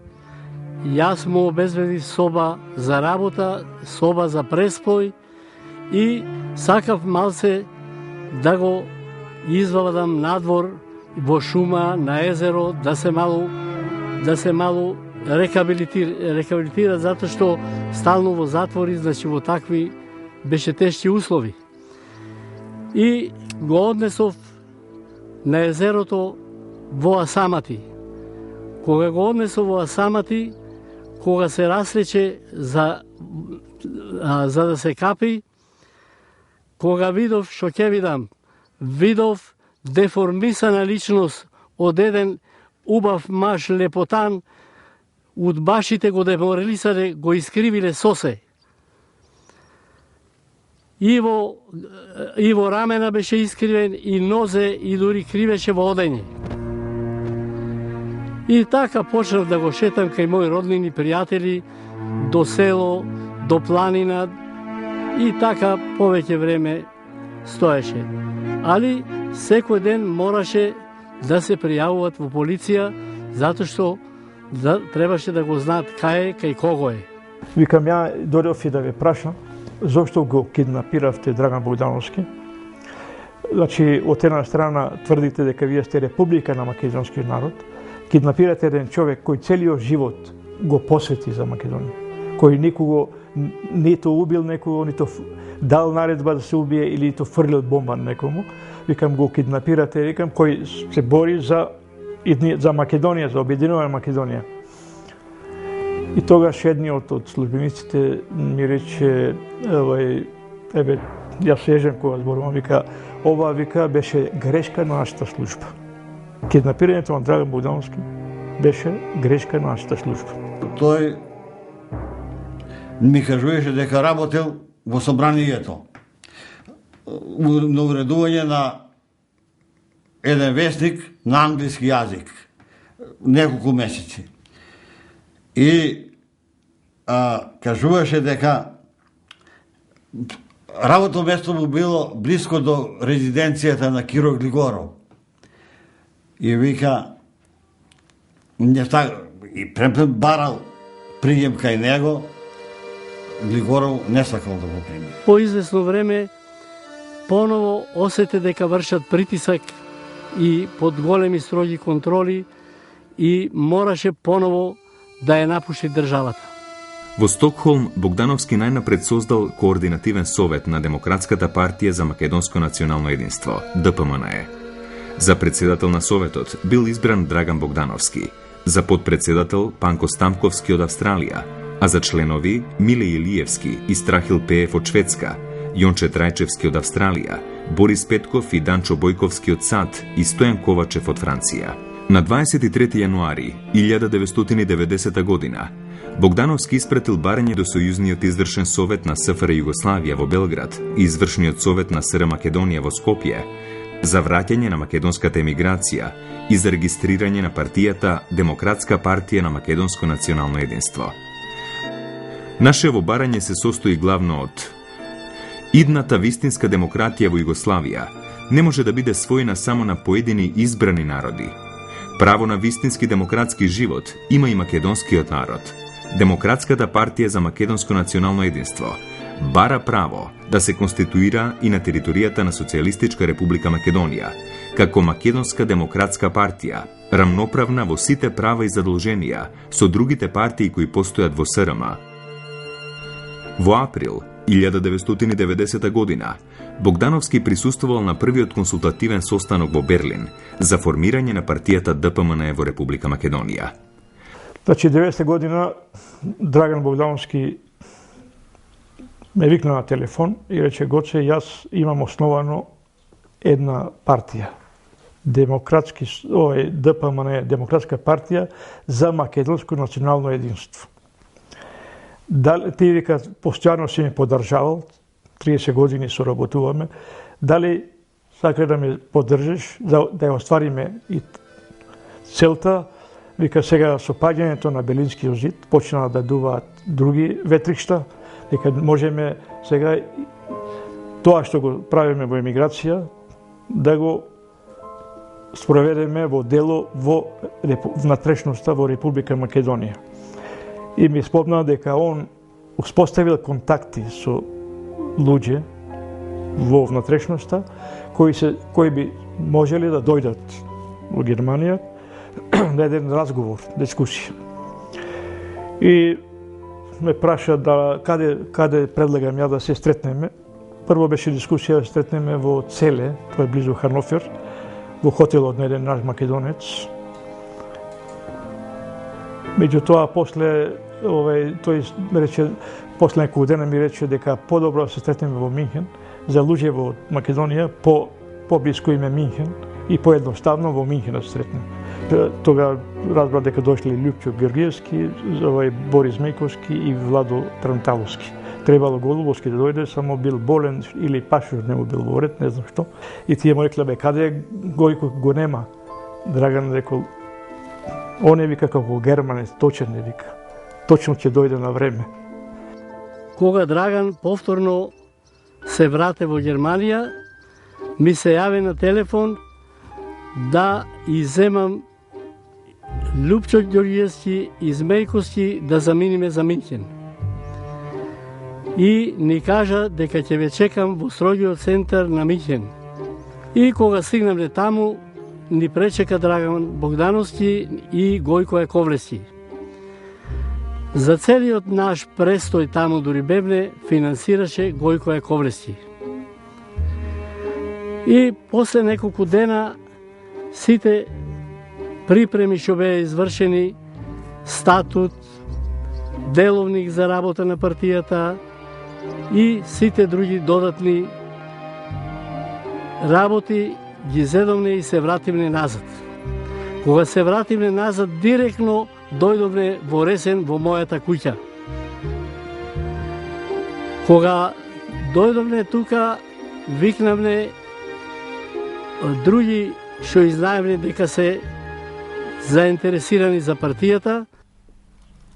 јас му обезбедив соба за работа, соба за преспој и сакав малце да го извадам надвор во шума, на езеро, да се малу рехабилитира, затоа што стално во затвори, значи во такви беше тешки услови. И го однесов на езерото во Асамати. Кога го однесов во Асамати, кога се раслече за да се капи, кога видов што ќе видам, видов деформисана личност од еден убав маж лепотан, удбашите го деморалисале, го искривиле сосе. И во рамена беше искривен, и нозе, и дури кривеше во одење. И така почнав да го шетам кај мои роднини пријатели, до село, до планина, и така повеќе време стоеше. Али секој ден мораше да се пријавуваат во полиција, затоа што требаше да го знаат кај кого е. Викам, ја дојдов и да ве прашам, зошто го киднапиравте Драган Богдановски? Значи, од една страна тврдите дека вие сте република на македонскиот народ, киднапирате еден човек кој целиот живот го посвети за Македонија, кој никого нито убил некого, нито дал наредба да се убие или нито фрлил бомба некому. Викам, го киднапирате, викам, кој се бори за Македонија, за обединувана Македонија. И тогаш едниот од службениците ми рече, јас сежем кога зборувам, вика, ова, вика, беше грешка на нашата служба. Киднапирањето на Драган Богдановски беше грешка на нашата служба. Тој ми кажуваше дека работел во собранието на уредување на еден вестник на англиски јазик неколку месеци. И кажуваше дека работно место му било близко до резиденцијата на Киро Глигоров. И вика, и премпен барал пријем кај него, Глигоров не сакал да го прими. По известно време поново осете дека вршат притисак и под големи строги контроли и мораше поново да ја напушти државата. Во Стокхолм, Богдановски најнапред создал Координативен совет на Демократската партија за македонско национално единство, ДПМНЕ. За председател на советот бил избран Драган Богдановски, за подпредседател Панко Стамковски од Австралија, а за членови Миле Илиевски и Страхил Пеев од Шведска, Јонче Трајчевски од Австралија, Борис Петков и Данчо Бојковски од САД и Стојан Ковачев од Франција. На 23 јануари 1990 година Богдановски испратил барање до Сојузниот извршен совет на СФР Југославија во Белград и извршниот совет на СР Македонија во Скопје за враќање на македонската емиграција и за регистрирање на партијата Демократска партија на македонско национално единство. Нашево барање се состои главно од идната вистинска демократија во Југославија не може да биде својна само на поедини избрани народи. Право на вистински демократски живот има и македонскиот народ. Демократската партија за македонско национално единство бара право да се конституира и на територијата на Социјалистичка република Македонија, како македонска демократска партија, рамноправна во сите права и задолженија со другите партии кои постојат во СРМ. Во април 1990 година Богдановски присуствувал на првиот консултативен состанок во Берлин за формирање на партијата ДПМНЕ во Република Македонија. Значи, 90 година Драган Богдановски ме викна на телефон и рече: Гоце, јас имам основано една партија, ДПМНЕ, Демократска партија за македонско национално единство. Ти, вика, постојано си ме поддржавал, 30 години соработуваме, дали сака да ме поддржиш, да ја оствариме и целта. Вика, сега со паѓањето на Белинскиот зид почнаа да дуваат други ветришта, дека можеме сега тоа што го правиме во емиграција да го спроведеме во дело во внатрешноста во Република Македонија. И ми спомна дека он успоставил контакти со луѓе во внатрешноста, кои би можели да дојдат во Германија на еден разговор, дискусија. И ме праша да каде предлагам ја да се стретнеме. Прво беше дискусија да стретнеме во Целе, тоа е близу Ханофер, во хотелот на еден наш македонец. Меѓутоа, после тој рече, после неколку дена ми рече дека подобро да се стретнеме во Минхен, за луѓе во Македонија, по-блиско име Минхен и поедноставно во Минхен да се стретнеме. Тога разбрав дека дошле Лјупчо Георгиевски, Борис Мејковски и Владо Транталовски. Требало Голубовски да дојде, само бил болен или пашур не му бил во ред, не знам што. И тие му рекле, бе, каде е Гојко, го нема? Драган рекол, он е вика како германец, точен не вика. Точно ќе дојде на време. Кога Драган повторно се врате во Германија, ми се јави на телефон да иземам Лјупчо Ѓорѓиевски и Змејковски да заминиме за Минхен. И ни кажа дека ќе ве чекам во строгиот центар на Минхен. И кога стигнаме таму, ни пречека Драган Богдановски и Гојко Јаковлевски. За целиот наш престој таму дури бебне финансираше Гојко Јаковлевски. И после неколку дена сите припреми што беа извршени, статут, деловник за работа на партијата и сите други додатни работи ги зедовне и се вративне назад. Кога се вративне назад, директно дојдовне во Ресен во мојата куќа. Кога дојдовне тука, викнавне други што изнаевне дека се заинтересирани за партијата.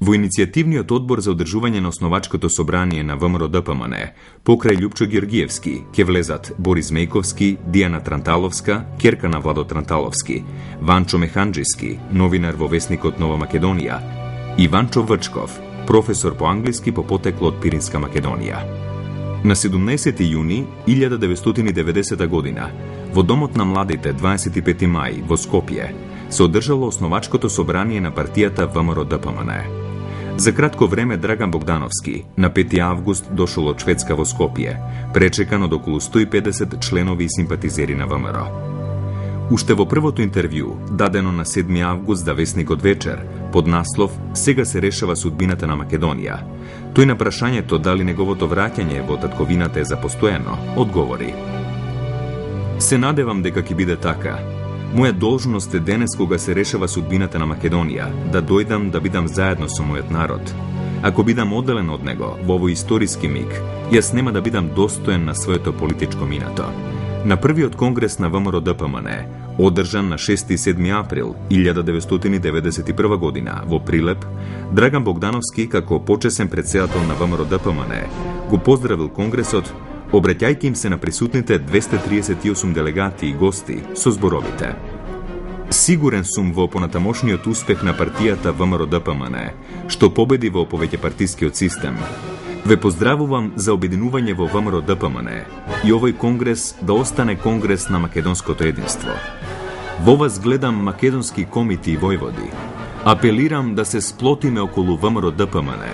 Во иницијативниот одбор за одржување на основачкото собрание на ВМРО-ДПМН, покрај Лјупчо Георгиевски, ќе влезат Борис Мејковски, Дијана Транталовска, ќерка на Владо Транталовски, Ванчо Механџиски, новинар во весникот Нова Македонија, и Ванчо Врчков, професор по англиски по потекло од Пиринска Македонија. На 17. јуни 1990 година, во Домот на младите 25. мај во Скопје, се одржало основачкото собрание на партијата ВМРО-ДПМН. За кратко време Драган Богдановски на 5. август дошол од Шведска во Скопје, пречекан од околу 150 членови и симпатизери на ВМРО. Уште во првото интервју, дадено на 7. август за весникот Вечер, под наслов "Сега се решава судбината на Македонија", тој на прашањето дали неговото враќање во татковината е за постојано, одговори: "Се надевам дека ќе биде така. Моја должност е денес кога се решава судбината на Македонија, да дојдам да бидам заедно со мојот народ. Ако бидам одделен од него во овој историски миг, јас нема да бидам достоен на своето политичко минато." На првиот конгрес на ВМРО-ДПМН, одржан на 6 и 7 април 1991 година во Прилеп, Драган Богдановски, како почесен претседател на ВМРО-ДПМН, го поздравил конгресот, обраќајќи им се на присутните 238 делегати и гости со зборовите: "Сигурен сум во понатамошниот успех на партијата ВМРО-ДПМН, што победи во повеќепартискиот систем. Ве поздравувам за обединување во ВМРО-ДПМН и овој конгрес да остане конгрес на македонското единство. Во вас гледам македонски комити и војводи. Апелирам да се сплотиме околу ВМРО-ДПМН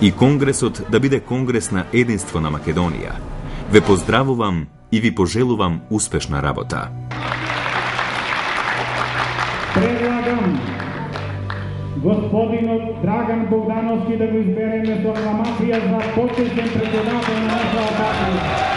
и конгресот да биде конгрес на единство на Македонија. Ве поздравувам и ви пожелувам успешна работа." Предлагам господинот Драган Богдановски да го избереме со акламација за почесен претседател на нашата партија.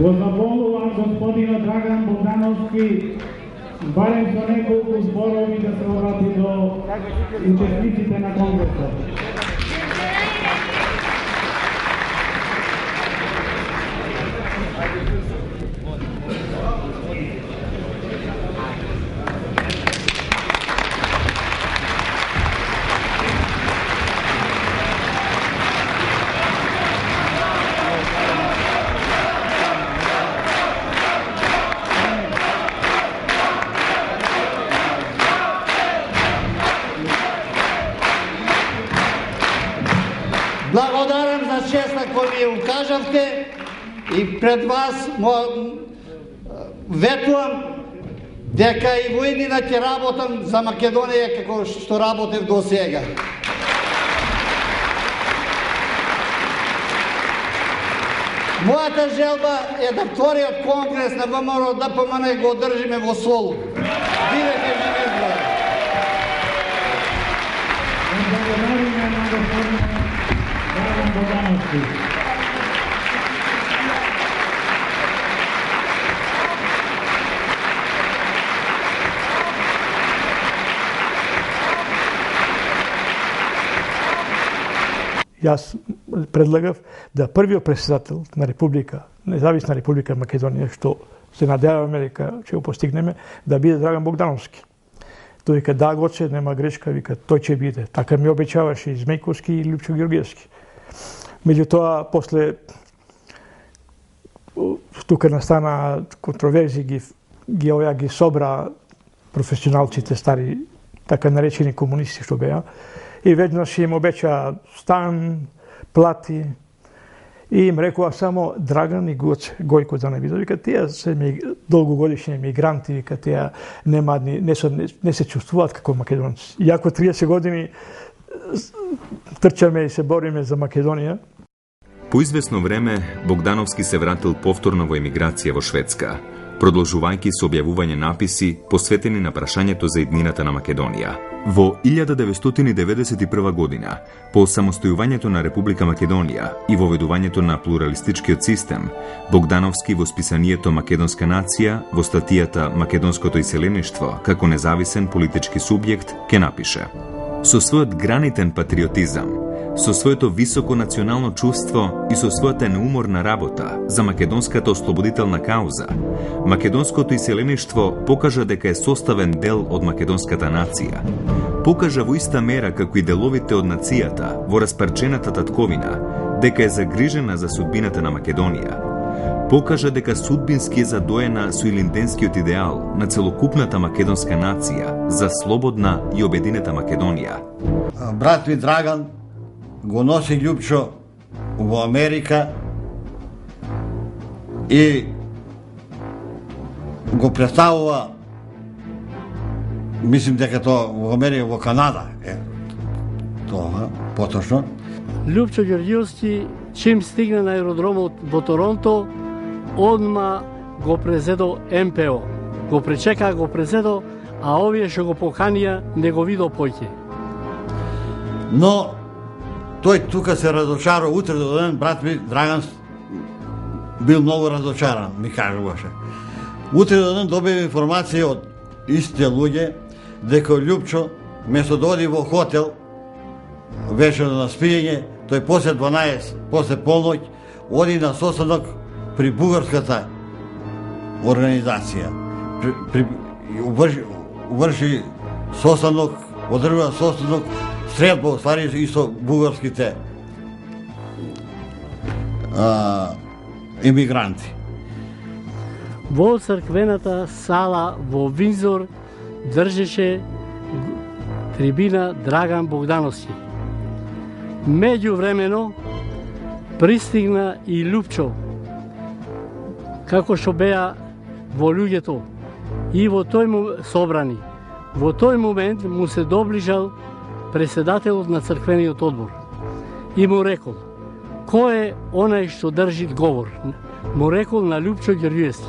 Го замолувам господинот Драган Богдановски барем со неколку зборови да се обрати до учесниците на Конгресот. Благодарам за честа која ми ја укажавте и пред вас ветувам дека и во иднина ќе работам за Македонија како што работев до сега. Мојата желба е да вториот конгрес на ВМРО ДПМН го одржиме во Солун. Бидете живи и здрави. Благодариме на господина Драган Богдановски. Јас предлагав да првиот председател на Република, независна Република Македонија, што се надеваме дека ќе го постигнеме, да биде Драган Богдановски. Тој вика да гоче, нема грешка, вика тој ќе биде. Така ми обеќаваше и Змејковски и Лјупчо Ѓоргиевски. Меѓутоа, после тука настана контроверзи, ги собра професионалците стари, така наречени комунисти што беа, и веднаш им обеќа стан, плати, и им рекува само Драган и Гојко да не бидат. Вика, тие се долгогодишни мигранти, вика, тие не се чувствуваат како македонци. Иако 30 години трчаме и се бориме за Македонија. По известно време, Богдановски се вратил повторно во емиграција во Шведска, продолжувајќи со објавување написи посветени на прашањето за иднината на Македонија. Во 1991 година, по самостојувањето на Република Македонија и воведувањето на плуралистичкиот систем, Богдановски во списанието Македонска нација, во статијата Македонското иселеништво како независен политички субјект, ке напише: со својот гранитен патриотизам, со своето високо национално чувство и со својата неуморна работа за македонската ослободителна кауза, македонското иселеништво покажа дека е составен дел од македонската нација. Покажа во иста мера како и деловите од нацијата во распарчената татковина дека е загрижена за судбината на Македонија. Покажа дека судбински е задоена со илинденскиот идеал на целокупната македонска нација за слободна и обединета Македонија. Брат ми Драган го носи Лјупчо во Америка и го представува, мислим дека тоа во Америка, во Канада е тоа, поточно. Лјупчо Ѓорѓиевски, чим стигна на аеродромот во Торонто, одма го презедо МПО. Го пречека, го презедо, а овие што го поканија не го видо поќе. Но тој тука се разочарува, утре до ден брат ми Драган бил многу разочаран, ми кажуваше. Утре до ден добива информација од истите луѓе дека Лјупчо место да оди во хотел вечерно на спиење, тој после 12, после полноќ оди на состанок при бугарската организација. Уврши состанок, одржува состанок, средба оствари и со бугарските емигранти. Во црквената сала во Винзор држеше трибина Драган Богдановски. Меѓувремено пристигна и Лјупчо, како што беа во луѓето, и во тој собрани. Во тој момент му се доближал председателот на црквениот одбор и му рекол: кој е онај што држи говор? Му рекол на Лјупчо Ѓорѓиевски: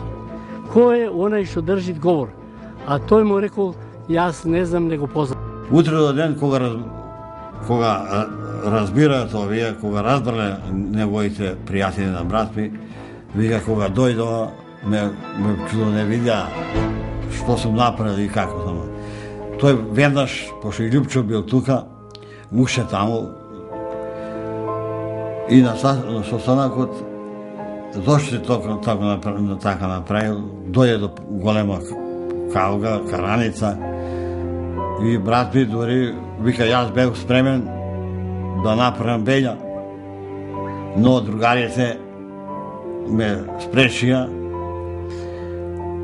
кој е онај што држи говор? А тој му рекол: јас не знам, не го познам. Утре до ден кога разбираат овие, кога разбрале неговите пријатели на брат ми, Вика, кога дојдоа, ме чудо не видеа што сум направил и како само. Тој веднаш, пошто и Љупчо бил тука, уше таму и на состанокот зошто така направил, дојде до голема калга, караница и брат ми дори вика, јас бев спремен да направам бења, но другарите ме спречија,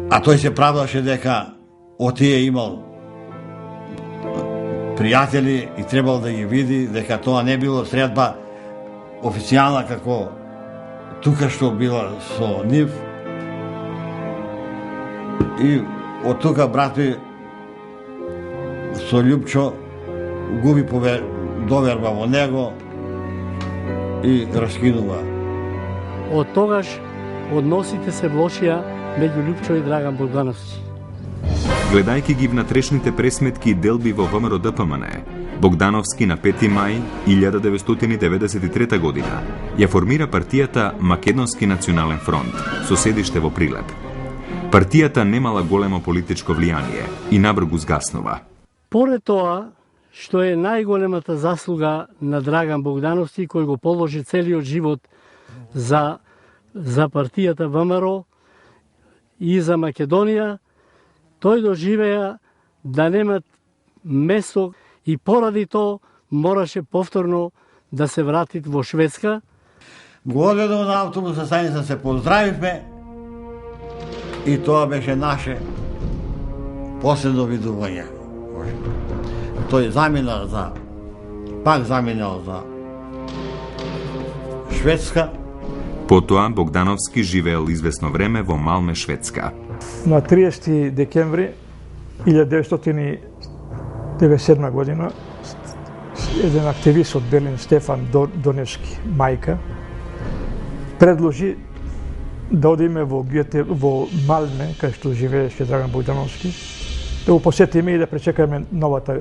а тој се правдаше дека отие имал пријатели и требал да ги види, дека тоа не било средба официјална како тука што била со нив. И од тука брат ми со Љупчо губи доверба во него и раскинува. Од тогаш односите се влошија меѓу Љупчо и Драган Богдановски. Гледајќи ги внатрешните пресметки и делби во ВМРО ДПМН, Богдановски на 5 мај 1993 година ја формира партијата Македонски национален фронт со седиште во Прилеп. Партијата немала големо политичко влијание и набрзо згаснува. Поред тоа, што е најголемата заслуга на Драган Богдановски, кој го положи целиот живот за партијата ВМРО и за Македонија, тој доживеа да немат место и поради тоа мораше повторно да се вратит во Шведска. Го одведов на автобуса станица, се поздравивме и тоа беше наше последно видување. Тој пак заминал за Шведска. Потоа Богдановски живеел известно време во Малме, Шведска. На 30 декември 1997 година еден активист од Берлин, Стефан Доневски, мајка, предложи да одиме во Малме, кај што живееше Драган Богдановски, да го посетиме и да пречекаме новата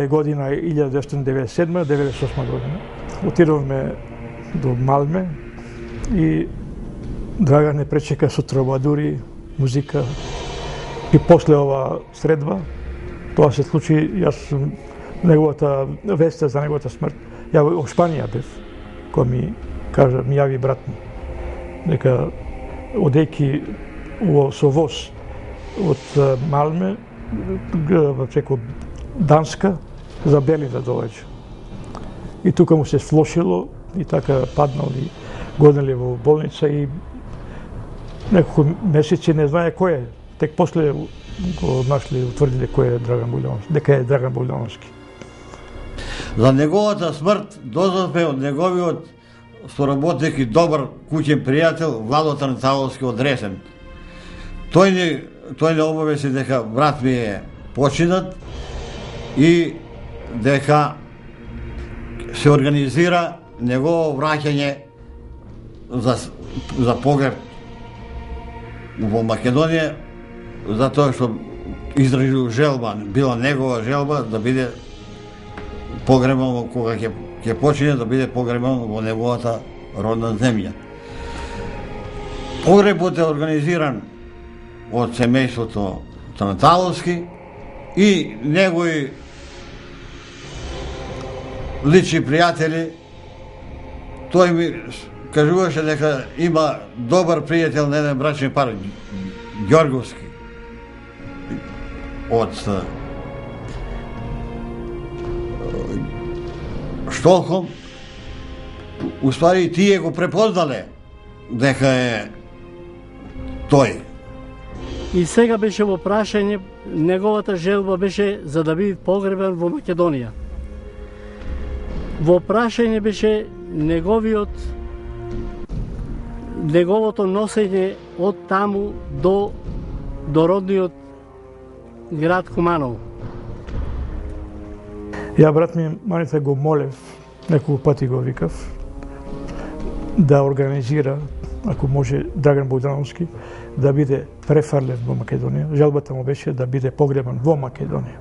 година 1997-1998 година. Отидовме до Малме и Драган не пречека со тробадури, музика. И после ова средба, тоа се случи, јас сум неговата веста за неговата смрт. Ја во Шпанија бев, кој ми кажа, ми јави брат ми, дека одејки со воз од Малме преку Данска за Берлин да доаѓа. И тука му се влошило и така паднал и годнали во болница и неколку месеци не знае кој е. Тек после го нашли, утврдиле кој е Драган Богдановски, дека е Драган Богдановски. За неговата смрт дознавме од неговиот соработник и добар куќен пријател Владо Трнцаловски од Ресен. Тој не обавести дека брат ми е починат и дека се организира негово враќање за погреб во Македонија, затоа што изразил желба, била негова желба да биде погребан кога ќе почине, да биде погребан во неговата родна земја. Погребот е организиран од семејството Трнцаловски и негови лични пријатели. Тој ми кажуваше дека има добар пријател на еден брачен пар, Ѓорговски, од Штокхолм. Уствари тие го препознале дека е тој. И сега беше во прашање, неговата желба беше за да биде погребан во Македонија. Во прашање беше неговото носење од таму до родниот град Куманово. Ја брат ми Маница го молев, неколку пати го викав, да организира, ако може, Драган Богдановски да биде префрлен во Македонија. Желбата му беше да биде погребан во Македонија.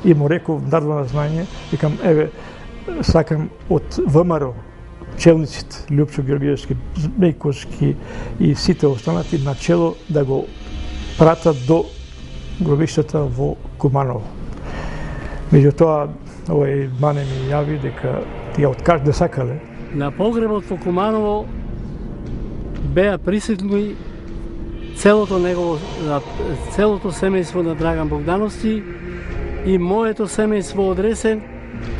И му реков, дадо на знање, викам, еве, сакам од ВМРО челниците, Лјупчо Георгиевски, Бејковски и сите останати начело да го пратат до гробиштата во Куманово. Меѓутоа, овој Мане ми јави дека тие откажале сакале. На погребот во Куманово беа присутни целото семејство на Драган Богдановски и моето семејство од Ресен,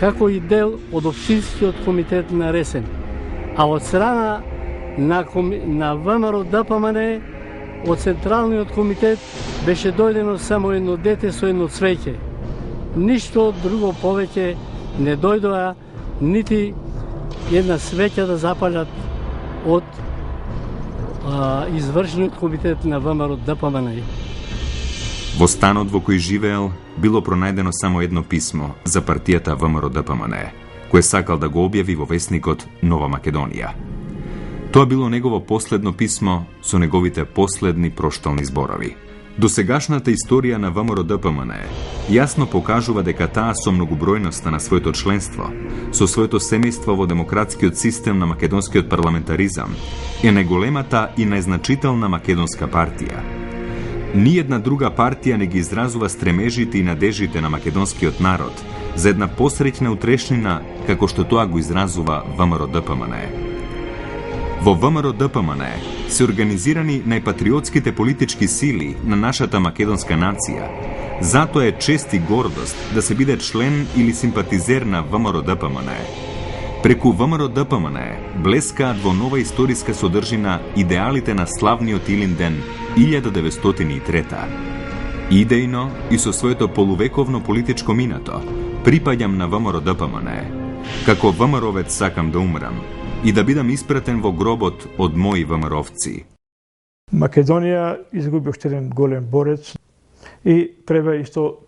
како и дел од Општинскиот комитет на Ресен. А од страна на ВМРО ДПМН, од Централниот комитет, беше дојдено само едно дете со едно цвеќе. Ништо друго повеќе не дојдоа, нити една свеќа да запалят од извршниот комитет на ВМРО ДПМН. Во станот во кој живеел било пронајдено само едно писмо за партијата ВМРО ДПМН, кој сакал да го објави во весникот Нова Македонија. Тоа било негово последно писмо со неговите последни проштални зборови. Досегашната историја на ВМРО ДПМН јасно покажува дека таа со многобројноста на своето членство, со своето семејство во демократскиот систем на македонскиот парламентаризам, е најголемата и најзначителна македонска партија. Ниедна друга партија не ги изразува стремежите и надежите на македонскиот народ за една посреќна утрешнина како што тоа го изразува ВМРО ДПМН. Во ВМРО ДПМН се организирани најпатриотските политички сили на нашата македонска нација. Затоа е чест и гордост да се биде член или симпатизер на ВМРО ДПМН. Преку ВМРО ДПМН блескаат во нова историска содржина идеалите на славниот Илинден 1903. Идејно и со своето полувековно политичко минато припаѓам на ВМРО ДПМН. Како ВМРО-вец сакам да умрам и да бидам испратен во гробот од мои ВМРО-вци. Македонија изгуби уште еден голем борец и треба исто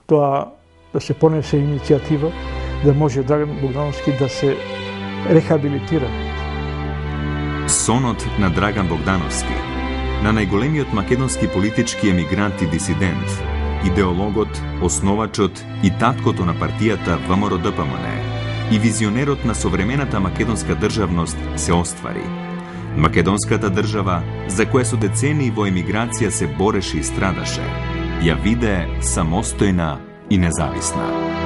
тоа да се понесе иницијатива да може Драган Богдановски да се рехабилитира. Сонот на Драган Богдановски, на најголемиот македонски политички емигрант и дисидент, идеологот, основачот и таткото на партијата ВМРО ДПМН и визионерот на современата македонска државност се оствари. Македонската држава, за која со децении во емиграција се бореше и страдаше, ја виде самостојна и независна.